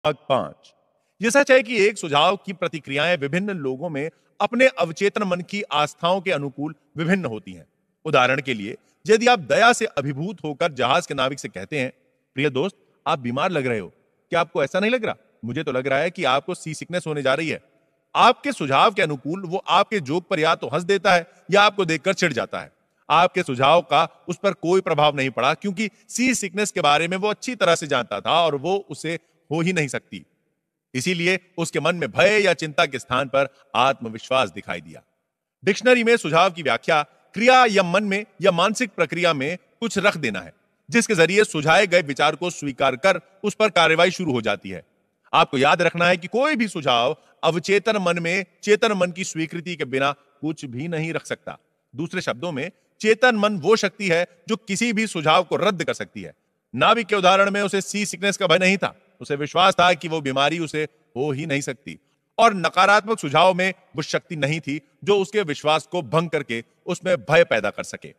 भाग 5। यह सच है कि एक सुझाव की प्रतिक्रियाएं विभिन्न लोगों में अपने अवचेतन मन की आस्थाओं के अनुकूल विभिन्न होती हैं। उदाहरण के लिए, यदि आप दया से अभिभूत होकर जहाज के नाविक से कहते हैं, प्रिय दोस्त, आप बीमार लग रहे हो, क्या आपको ऐसा नहीं लग रहा? मुझे तो लग रहा है कि आपको सी सिकनेस होने जा रही है। आपके सुझाव के अनुकूल वो आपके जोक पर या तो हंस देता है या आपको देखकर चिढ़ जाता है। आपके सुझाव का उस पर कोई प्रभाव नहीं पड़ा, क्योंकि सी सिकनेस के बारे में वो अच्छी तरह से जानता था और वो उसे हो ही नहीं सकती। इसीलिए उसके मन में भय या चिंता के स्थान पर आत्मविश्वास दिखाई दिया। डिक्शनरी में सुझाव की व्याख्या क्रिया या मन में या मानसिक प्रक्रिया में कुछ रख देना है, जिसके जरिए सुझाए गए विचार को स्वीकार कर उस पर कार्रवाई शुरू हो जाती है। आपको याद रखना है कि कोई भी सुझाव अवचेतन मन में चेतन मन की स्वीकृति के बिना कुछ भी नहीं रख सकता। दूसरे शब्दों में, चेतन मन वो शक्ति है जो किसी भी सुझाव को रद्द कर सकती है। नाविक के उदाहरण में उसे सी सिकनेस का भय नहीं था, उसे विश्वास था कि वो बीमारी उसे हो ही नहीं सकती, और नकारात्मक सुझाव में वो शक्ति नहीं थी जो उसके विश्वास को भंग करके उसमें भय पैदा कर सके।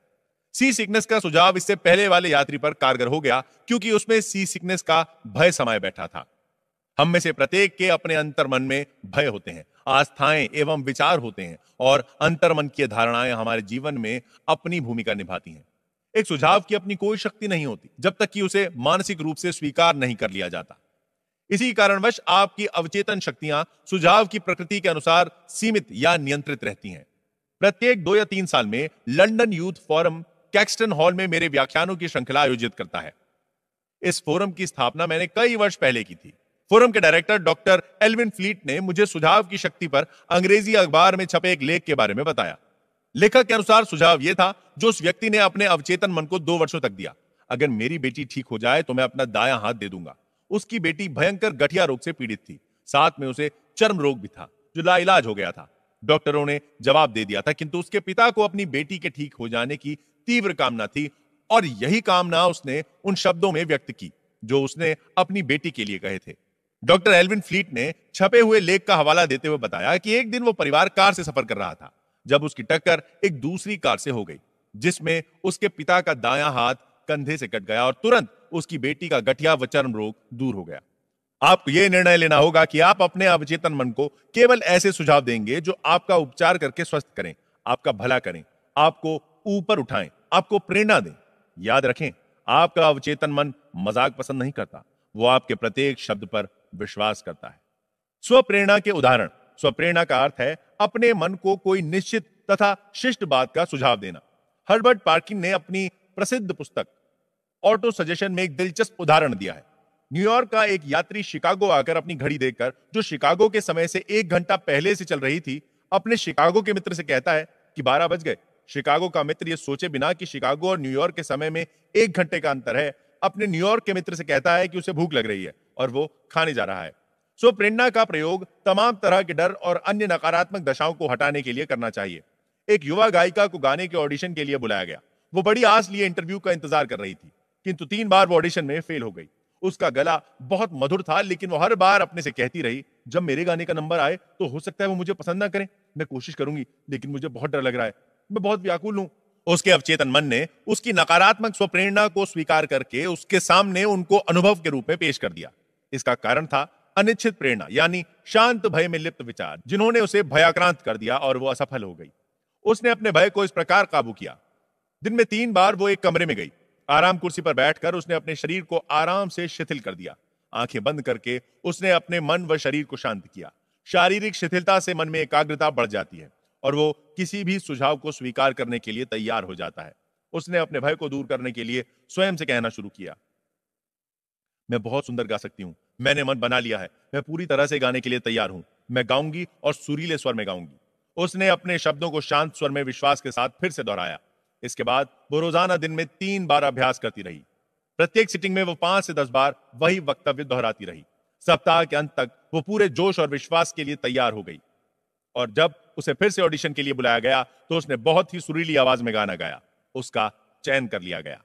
सी सिकनेस का सुझाव इससे पहले वाले यात्री पर कारगर हो गया, क्योंकि उसमें सी सिकनेस का भय समाये बैठा था। हम में से प्रत्येक के अपने अंतर्मन में भय होते हैं, आस्थाएं एवं विचार होते हैं, और अंतर्मन की धारणाएं हमारे जीवन में अपनी भूमिका निभाती हैं। एक सुझाव की अपनी कोई शक्ति नहीं होती जब तक कि उसे मानसिक रूप से स्वीकार नहीं कर लिया जाता। इसी कारणवश आपकी अवचेतन शक्तियां सुझाव की प्रकृति के अनुसार सीमित या नियंत्रित रहती हैं। प्रत्येक 2 या 3 साल में London youth forum Caxton hall में मेरे व्याख्यानों की श्रृंखला आयोजित करता है। इस फोरम की स्थापना मैंने कई वर्ष पहले की थी। फोरम के डायरेक्टर डॉक्टर एल्विन फ्लीट ने मुझे सुझाव की शक्ति पर अंग्रेजी अखबार में छपे एक लेख के बारे में बताया। लेखक के अनुसार सुझाव यह था जो उस व्यक्ति ने अपने अवचेतन मन को 2 वर्षों तक दिया: अगर मेरी बेटी ठीक हो जाए तो मैं अपना दायां हाथ दे दूंगा। उसकी बेटी भयंकर गठिया रोग से पीड़ित थी, साथ में उसे चर्म रोग भी था जो लाइलाज हो गया था। डॉक्टरों ने जवाब दे दिया था, किंतु उसके पिता को अपनी बेटी के ठीक हो जाने की तीव्र कामना थी, और यही कामना उसने उन शब्दों में व्यक्त की जो उसने अपनी बेटी के लिए कहे थे। डॉक्टर एल्विन फ्लीट ने छपे हुए लेख का हवाला देते हुए बताया कि एक दिन वो परिवार कार से सफर कर रहा था जब उसकी टक्कर एक दूसरी कार से हो गई, जिसमें उसके पिता का दायां हाथ कंधे से कट गया और तुरंत उसकी बेटी का गठिया व चर्म रोग दूर हो गया। आपको यह निर्णय लेना होगा कि आप अपने अवचेतन मन को केवल ऐसे सुझाव देंगे जो आपका उपचार करके स्वस्थ करें, आपका भला करें, आपको ऊपर उठाएं, आपको प्रेरणा दें। याद रखें, आपका अवचेतन मन मजाक पसंद नहीं करता, वो आपके प्रत्येक शब्द पर विश्वास करता है। स्वप्रेरणा के उदाहरण। स्वप्रेरणा का अर्थ है अपने मन को कोई निश्चित तथा शिष्ट बात का सुझाव देना। हर्बर्ट पार्किन ने अपनी प्रसिद्ध पुस्तक ऑटो सजेशन में एक दिलचस्प उदाहरण दिया है। न्यूयॉर्क का एक यात्री शिकागो आकर अपनी घड़ी देखकर, जो शिकागो के समय से 1 घंटा पहले से चल रही थी, अपने शिकागो के मित्र से कहता है कि 12 बज गए। शिकागो का मित्र यह सोचे बिना कि शिकागो और न्यूयॉर्क के समय में 1 घंटे का अंतर है, अपने न्यूयॉर्क के मित्र से कहता है कि उसे भूख लग रही है और वो खाने जा रहा है। सो प्रेरणा का प्रयोग तमाम तरह के डर और अन्य नकारात्मक दशाओं को हटाने के लिए करना चाहिए। एक युवा गायिका को गाने के ऑडिशन के लिए बुलाया गया। वो बड़ी आस लिए इंटरव्यू का इंतजार कर रही थी, किंतु 3 बार वो ऑडिशन में फेल हो गई। उसका गला बहुत मधुर था, लेकिन वो हर बार अपने से कहती रही, जब मेरे गाने का नंबर आए तो हो सकता है वो मुझे पसंद ना करें। मैं कोशिश करूंगी, लेकिन मुझे बहुत डर लग रहा है, मैं बहुत व्याकुल हूं। उसके अवचेतन मन ने उसकी नकारात्मक स्वप्रेरणा को स्वीकार करके उसके सामने उनको अनुभव के रूप में पेश कर दिया। इसका कारण था अनिश्चित प्रेरणा, यानी शांत भय में लिप्त विचार, जिन्होंने उसे भयाक्रांत कर दिया और वो असफल हो गई। उसने अपने भय को इस प्रकार काबू किया। दिन में 3 बार वो एक कमरे में गई। आराम कुर्सी पर बैठकर उसने अपने शरीर को आराम से शिथिल कर दिया। आंखें बंद करके उसने अपने मन व शरीर को शांत किया। शारीरिक शिथिलता से मन में एकाग्रता बढ़ जाती है और वो किसी भी सुझाव को स्वीकार करने के लिए तैयार हो जाता है। उसने अपने भय को दूर करने के लिए स्वयं से कहना शुरू किया, मैं बहुत सुंदर गा सकती हूं, मैंने मन बना लिया है, मैं पूरी तरह से गाने के लिए तैयार हूं, मैं गाऊंगी और सुरीले स्वर में गाऊंगी। उसने अपने शब्दों को शांत स्वर में विश्वास के साथ फिर से दोहराया। इसके बाद वो रोजाना दिन में 3 बार अभ्यास करती रही। प्रत्येक सिटिंग में वो 5 से 10 बार वही वक्तव्य दोहराती रही। सप्ताह के अंत तक वो पूरे जोश और विश्वास के लिए तैयार हो गई, और जब उसे फिर से ऑडिशन के लिए बुलाया गया तो उसने बहुत ही सुरीली आवाज में गाना गाया। उसका चयन कर लिया गया।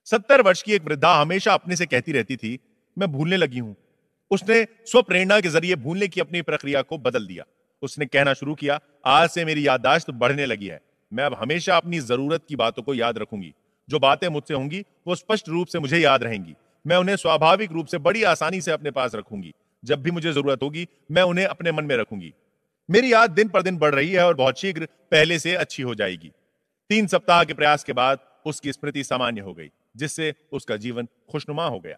70 वर्ष की एक वृद्धा हमेशा अपने से कहती रहती थी, मैं भूलने लगी हूं। उसने स्वप्रेरणा के जरिए भूलने की अपनी प्रक्रिया को बदल दिया। उसने कहना शुरू किया, आज से मेरी याददाश्त बढ़ने लगी है, मैं अब हमेशा अपनी जरूरत की बातों को याद रखूंगी। जो बातें मुझसे होंगी वो स्पष्ट रूप से मुझे याद रहेंगी। मैं उन्हें स्वाभाविक रूप से बड़ी आसानी से अपने पास रखूंगी। जब भी मुझे जरूरत होगी मैं उन्हें अपने मन में रखूंगी। मेरी याद दिन पर दिन बढ़ रही है और बहुत शीघ्र पहले से अच्छी हो जाएगी। 3 सप्ताह के प्रयास के बाद उसकी स्मृति सामान्य हो गई, जिससे उसका जीवन खुशनुमा हो गया।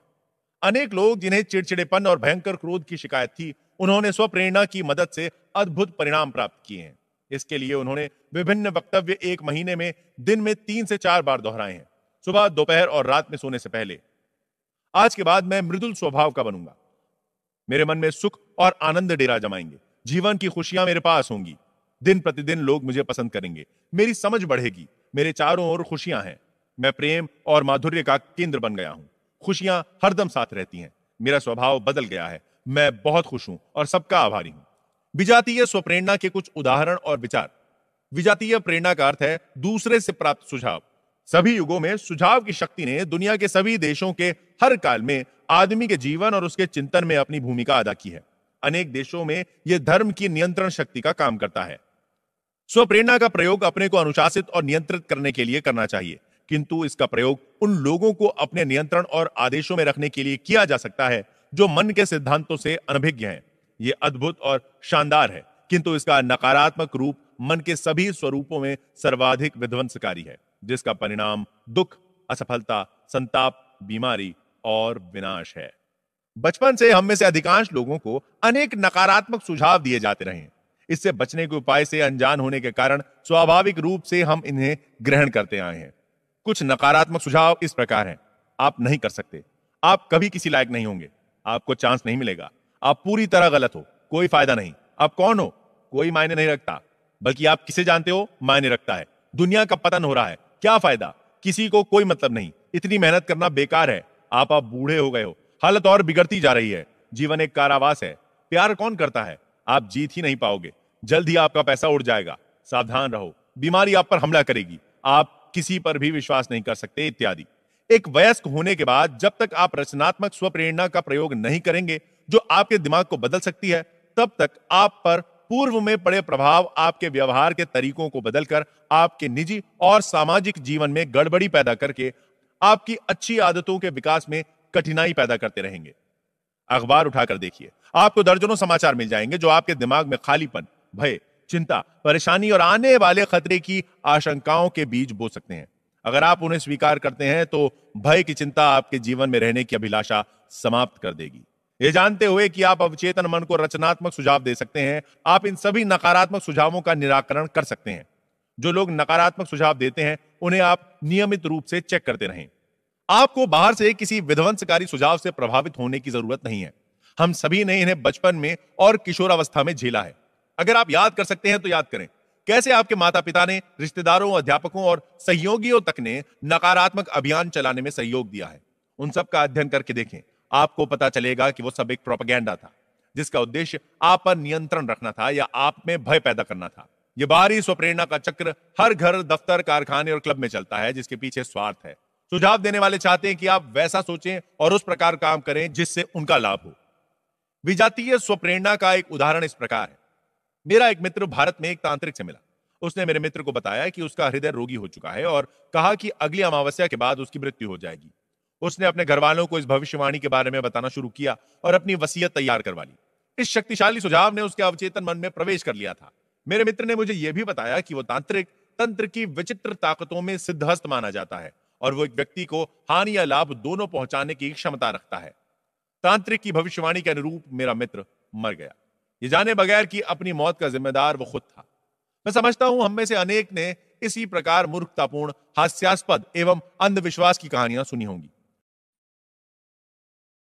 अनेक लोग जिन्हें चिड़चिड़ेपन और भयंकर क्रोध की शिकायत थी, उन्होंने स्वप्रेरणा की मदद से अद्भुत परिणाम प्राप्त किए हैं। इसके लिए उन्होंने विभिन्न वक्तव्य 1 महीने में दिन में 3 से 4 बार दोहराए हैं, सुबह, दोपहर और रात में सोने से पहले। आज के बाद मैं मृदुल स्वभाव का बनूंगा। मेरे मन में सुख और आनंद डेरा जमाएंगे। जीवन की खुशियां मेरे पास होंगी। दिन प्रतिदिन लोग मुझे पसंद करेंगे। मेरी समझ बढ़ेगी। मेरे चारों ओर खुशियां हैं। मैं प्रेम और माधुर्य का केंद्र बन गया हूं। खुशियां हरदम साथ रहती हैं। मेरा स्वभाव बदल गया है। मैं बहुत खुश हूं और सबका आभारी हूं। विजातीय स्वप्रेरणा के कुछ उदाहरण और विचार। विजातीय प्रेरणा का अर्थ है दूसरे से प्राप्त सुझाव। सभी युगों में सुझाव की शक्ति ने दुनिया के सभी देशों के हर काल में आदमी के जीवन और उसके चिंतन में अपनी भूमिका अदा की है। अनेक देशों में यह धर्म की नियंत्रण शक्ति का काम करता है। स्वप्रेरणा का प्रयोग अपने को अनुशासित और नियंत्रित करने के लिए करना चाहिए, किंतु इसका प्रयोग उन लोगों को अपने नियंत्रण और आदेशों में रखने के लिए किया जा सकता है जो मन के सिद्धांतों से अनभिज्ञ हैं। यह अद्भुत और शानदार है, किंतु इसका नकारात्मक रूप मन के सभी स्वरूपों में सर्वाधिक विध्वंसकारी है, जिसका परिणाम दुख, असफलता, संताप, बीमारी और विनाश है। बचपन से हम में से अधिकांश लोगों को अनेक नकारात्मक सुझाव दिए जाते रहे हैं। इससे बचने के उपाय से अनजान होने के कारण स्वाभाविक रूप से हम इन्हें ग्रहण करते आए हैं। कुछ नकारात्मक सुझाव इस प्रकार हैं: आप नहीं कर सकते, आप कभी किसी लायक नहीं होंगे, आपको चांस नहीं मिलेगा, आप पूरी तरह गलत हो, कोई फायदा नहीं, आप कौन हो, कोई मायने नहीं रखता, बल्कि आप किसे जानते हो मायने रखता है, दुनिया का पतन हो रहा है, क्या फायदा, किसी को कोई मतलब नहीं, इतनी मेहनत करना बेकार है, आप बूढ़े हो गए हो, हालत और बिगड़ती जा रही है, जीवन एक कारावास है, प्यार कौन करता है, आप जीत ही नहीं पाओगे, जल्द ही आपका पैसा उड़ जाएगा, सावधान रहो, बीमारी आप पर हमला करेगी, आप किसी पर भी विश्वास नहीं कर सकते, इत्यादि। एक वयस्क होने के बाद जब तक आप रचनात्मक स्वप्रेरणा का प्रयोग नहीं करेंगे जो आपके दिमाग को बदल सकती है, तब तक आप पर पूर्व में पड़े प्रभाव आपके व्यवहार के तरीकों को बदलकर आपके निजी और सामाजिक जीवन में गड़बड़ी पैदा करके आपकी अच्छी आदतों के विकास में कठिनाई पैदा करते रहेंगे। अखबार उठाकर देखिए, आपको दर्जनों समाचार मिल जाएंगे जो आपके दिमाग में खालीपन, भय, चिंता, परेशानी और आने वाले खतरे की आशंकाओं के बीज बो सकते हैं। अगर आप उन्हें स्वीकार करते हैं तो भय की चिंता आपके जीवन में रहने की अभिलाषा समाप्त कर देगी। ये जानते हुए कि आप अवचेतन मन को रचनात्मक सुझाव दे सकते हैं, आप इन सभी नकारात्मक सुझावों का निराकरण कर सकते हैं। जो लोग नकारात्मक सुझाव देते हैं उन्हें आप नियमित रूप से चेक करते रहें। आपको बाहर से किसी विध्वंसकारी सुझाव से प्रभावित होने की जरूरत नहीं है। हम सभी ने इन्हें बचपन में और किशोरावस्था में झेला है। अगर आप याद कर सकते हैं तो याद करें, कैसे आपके माता पिता ने, रिश्तेदारों, अध्यापकों और सहयोगियों तक ने नकारात्मक अभियान चलाने में सहयोग दिया है। उन सब का अध्ययन करके देखें, आपको पता चलेगा कि वो सब एक प्रोपेगेंडा था, जिसका उद्देश्य आप पर नियंत्रण रखना था या आप में भय पैदा करना था। यह बाहरी स्वप्रेरणा का चक्र हर घर, दफ्तर, कारखाने और क्लब में चलता है, जिसके पीछे स्वार्थ है। सुझाव देने वाले चाहते हैं कि आप वैसा सोचें और उस प्रकार काम करें जिससे उनका लाभ हो। विजातीय स्वप्रेरणा का एक उदाहरण इस प्रकार है। मेरा एक मित्र भारत में एक तांत्रिक से मिला। उसने मेरे मित्र को बताया कि उसका हृदय रोगी हो चुका है और कहा कि अगली अमावस्या के बाद उसकी मृत्यु हो जाएगी। उसने अपने घर वालों को इस भविष्यवाणी के बारे में बताना शुरू किया और अपनी वसीयत तैयार करवा ली। इस शक्तिशाली सुझाव ने उसके अवचेतन मन में प्रवेश कर लिया था। मेरे मित्र ने मुझे यह भी बताया कि वो तांत्रिक तंत्र की विचित्र ताकतों में सिद्धहस्त माना जाता है और वो एक व्यक्ति को हानि या लाभ दोनों पहुंचाने की क्षमता रखता है। तांत्रिक की भविष्यवाणी के अनुरूप मेरा मित्र मर गया, ये जाने बगैर कि अपनी मौत का जिम्मेदार वो खुद था। मैं समझता हूं हम में से अनेक ने इसी प्रकार मूर्खतापूर्ण, हास्यास्पद एवं अंधविश्वास की कहानियां सुनी होंगी।